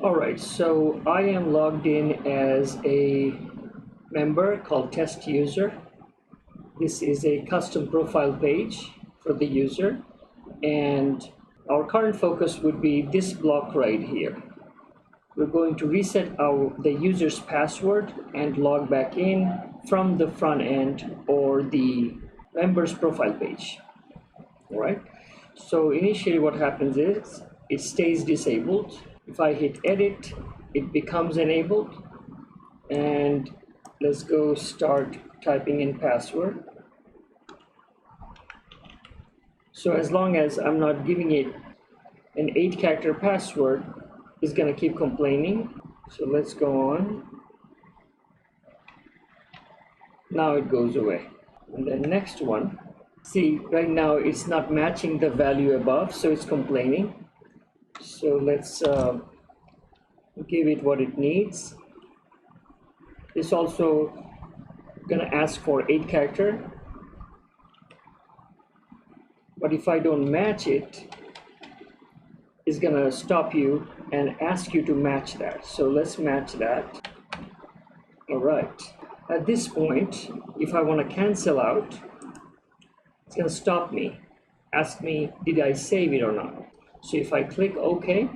Alright, so I am logged in as a member called test user. This is a custom profile page for the user, and our current focus would be this block right here. We're going to reset the user's password and log back in from the front end or the member's profile page. Alright, so initially what happens is it stays disabled. If I hit edit, it becomes enabled, and let's go start typing in password. So as long as I'm not giving it an 8-character password, it's gonna keep complaining. So let's go on. Now it goes away. And the next one, see, right now it's not matching the value above, so it's complaining. So let's give it what it needs. It's also gonna ask for 8-character, but if I don't match it, it's gonna stop you and ask you to match that. So let's match that. All right, at this point, if I want to cancel out, it's gonna stop me, ask me did I save it or not. So if I click OK,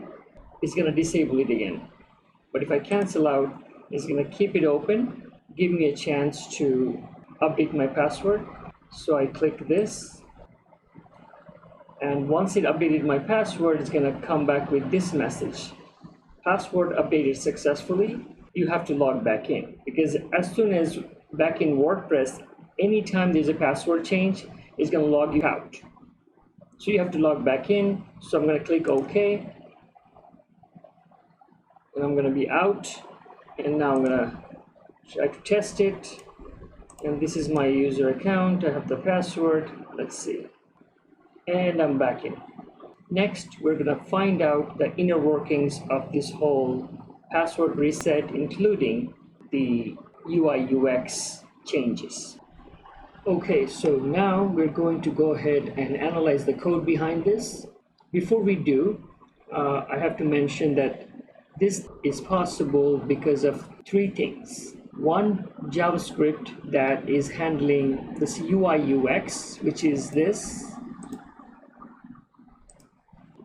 it's gonna disable it again. But if I cancel out, it's gonna keep it open, give me a chance to update my password. So I click this, and once it updated my password, it's gonna come back with this message: password updated successfully. You have to log back in, because as soon as back in WordPress, anytime there's a password change, it's gonna log you out. So you have to log back in. So I'm gonna click OK, and I'm gonna be out, and now I'm gonna try to test it. And this is my user account. I have the password. Let's see. And I'm back in. Next, we're gonna find out the inner workings of this whole password reset, including the UI UX changes. Okay, so now we're going to go ahead and analyze the code behind this. Before we do, I have to mention that this is possible because of 3 things. One, JavaScript that is handling this UI UX, which is this.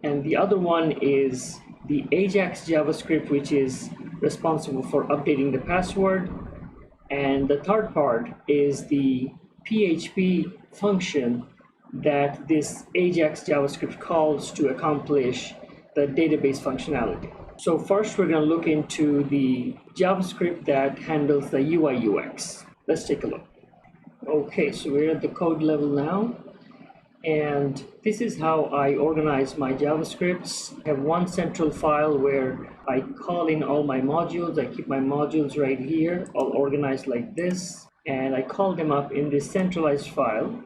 And the other one is the Ajax JavaScript, which is responsible for updating the password. And the third part is the PHP function that this Ajax JavaScript calls to accomplish the database functionality. So first we're going to look into the JavaScript that handles the UI UX. Let's take a look. Okay, so we're at the code level now, and this is how I organize my JavaScripts. I have one central file where I call in all my modules. I keep my modules right here, all organized like this, and I call them up in this centralized file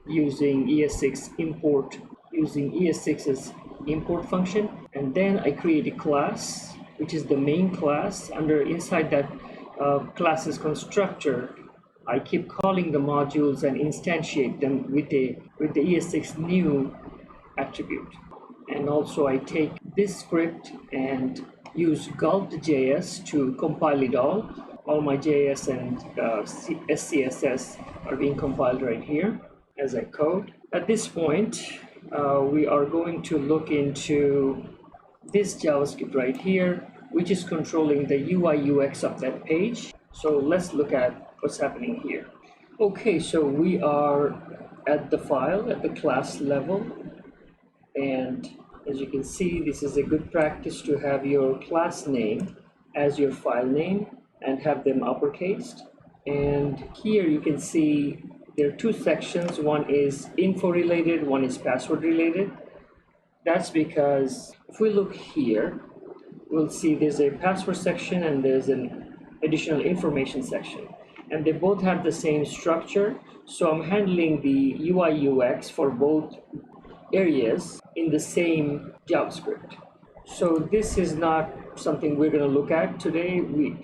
using ES6 import, using ES6's import function. And then I create a class, which is the main class. Inside that class's constructor, I keep calling the modules and instantiate them with the ES6 new attribute. And also I take this script and use gulp.js to compile it all. All my JS and SCSS are being compiled right here as I code. At this point, we are going to look into this JavaScript right here, which is controlling the UI UX of that page. So let's look at what's happening here. Okay, so we are at the file, at the class level, and as you can see, this is a good practice to have your class name as your file name and have them uppercased. And here you can see there are 2 sections. One is info related, one is password related. That's because if we look here, we'll see there's a password section and there's an additional information section, and they both have the same structure. So I'm handling the UI UX for both areas in the same JavaScript. So this is not something we're going to look at today.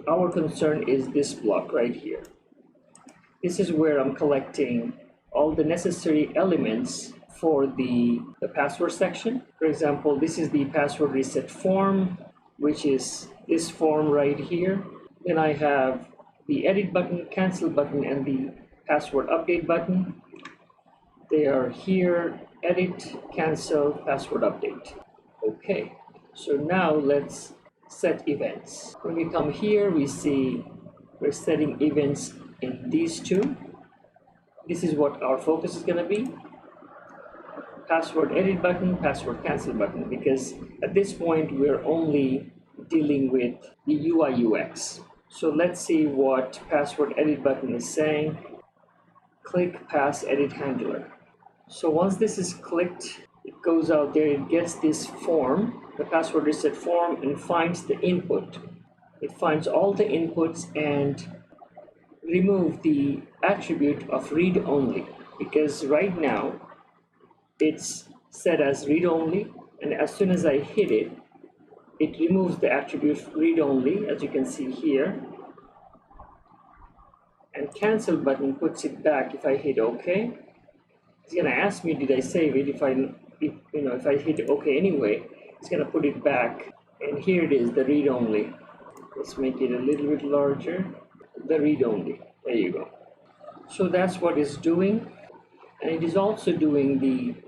Our concern is this block right here. This is where I'm collecting all the necessary elements for the password section. For example, this is the password reset form. which is this form right here. Then I have the edit button, cancel button, and the password update button. They are here: edit, cancel, password update. Okay, so now let's set events. When we come here, we see we're setting events in these two. This is what our focus is going to be: password edit button, password cancel button, because at this point we're only dealing with the UI UX. So let's see what password edit button is saying. Click pass edit handler. So once this is clicked, it goes out there, it gets this form, the password reset form, and finds the input. It finds all the inputs and remove the attribute of read only, because right now it's set as read only, and as soon as I hit it, it removes the attribute read only, as you can see here, and cancel button puts it back. If I hit OK, it's going to ask me did I save it. If I hit OK anyway, it's going to put it back, and here it is, the read only. Let's make it a little bit larger. The read only, there you go. So that's what it's doing, and it is also doing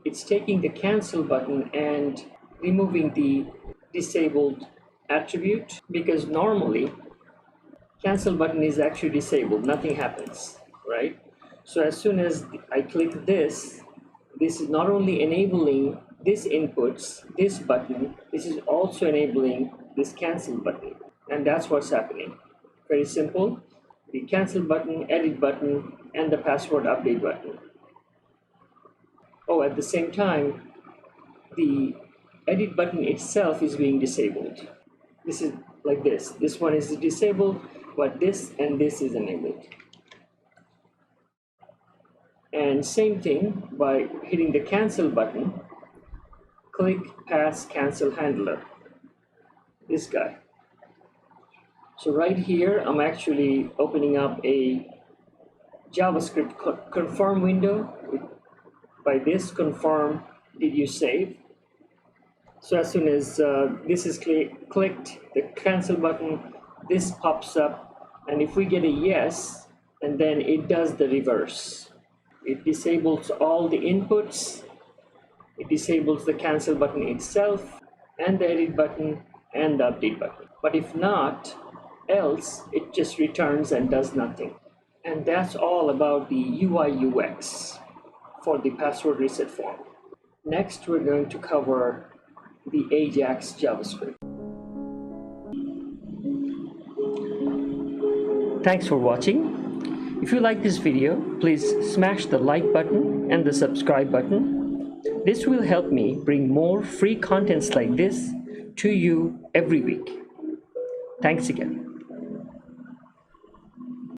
it's taking the cancel button and removing the disabled attribute, because normally cancel button is actually disabled, nothing happens, right? So as soon as I click this is not only enabling this inputs, this button, this is also enabling this cancel button, and that's what's happening. Very simple: the cancel button, edit button, and the password update button. Oh, at the same time, the edit button itself is being disabled. This is like this. This one is disabled, but this and this is enabled. And same thing, by hitting the cancel button, click pass cancel handler, this guy. So right here, I'm actually opening up a JavaScript confirm window. By this, confirm did you save. So as soon as this is clicked, the cancel button, this pops up, and if we get a yes, and then it does the reverse. It disables all the inputs, it disables the cancel button itself, and the edit button, and the update button. But if not, else it just returns and does nothing. And that's all about the UI UX for the password reset form. Next, we're going to cover the Ajax JavaScript. Thanks for watching. If you like this video, please smash the like button and the subscribe button. This will help me bring more free contents like this to you every week. Thanks again.